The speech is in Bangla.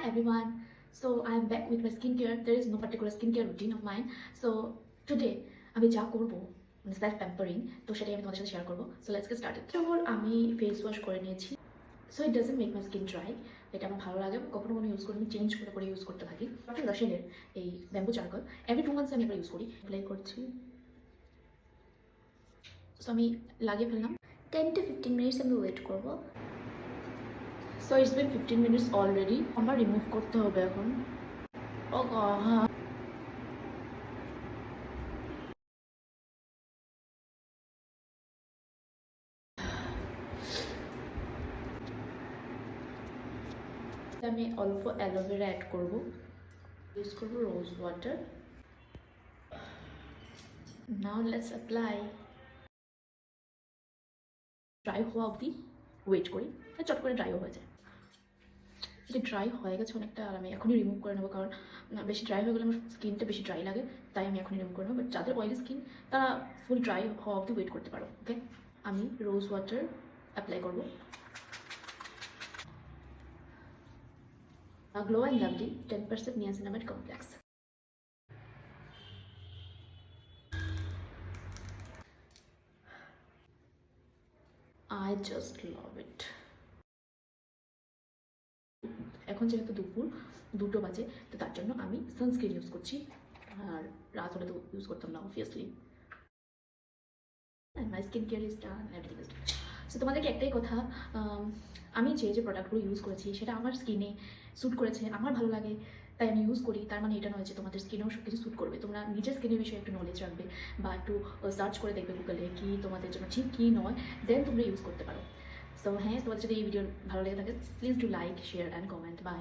everyone. So I am back with my skincare. There is no particular skincare routine of mine. So today আমি যা করব মানে সেলফ প্যাম্পারিং, তো সেটাই আমি তোমাদের সাথে শেয়ার করবো. So let's get started. তারপর আমি ফেস ওয়াশ করে নিয়েছি. So it doesn't make my skin dry. এটা আমার ভালো লাগে, কখনো কোনো ইউজ করি, আমি চেঞ্জ করে করে ইউজ করতে থাকি. রশেলের এই ব্যাম্বু চারকোল এভরি 2 months আমি একবার ইউজ করি. অ্যাপ্লাই করছি. সো আমি লাগিয়ে ফেললাম. 10 to 15 minutes আমি ওয়েট করব. So it's been 15 minutes already. আমার রিমুভ করতে হবে এখন. ও গড, আমি অল্প অ্যালোভেরা অ্যাড করব. ইউজ করব rose water. Now let's apply. Dry হওয়া অবধি ওয়েট করি, চট করে ড্রাইও হয়ে যায়. এটা ড্রাই হয়ে গেছে অনেকটা, আর আমি এখনই রিমুভ করে নেবো, কারণ বেশি ড্রাই হয়ে গেলে আমার স্কিনটা বেশি ড্রাই লাগে, তাই আমি এখনই রিমুভ করে নেবো. বাট যাদের অয়েলি স্কিন তারা ফুল ড্রাই হওয়া অবধি ওয়েট করতে পারো. ওকে, আমি রোজ ওয়াটার অ্যাপ্লাই করবো. Glow and lovely 10% niacinamide complex. I just love it. এখন যেহেতু দুপুর 2টো বাজে, তো তার জন্য আমি সানস্ক্রিন ইউজ করছি, আর রাত হলে তো ইউজ করতাম না obviously. And my skin care is done, everything is done. So তোমাদেরকে একটাই কথা, আমি যে প্রোডাক্টগুলো ইউজ করেছি সেটা আমার স্কিনে স্যুট করেছে, আমার ভালো লাগে, তাই আমি ইউজ করি. তার মানে এটা নয় যে তোমাদের স্কিনেও সব কিছু স্যুট করবে. তোমরা নিজের স্কিনের বিষয়ে একটু নলেজ রাখবে, বা একটু সার্চ করে দেখবে গুগলে কি তোমাদের জন্য ঠিক কী নয়, দেন তোমরা ইউজ করতে পারো. সো হ্যাঁ, তোমাদের যদি এই ভিডিও ভালো লেগে থাকে, please do like, share and comment. By.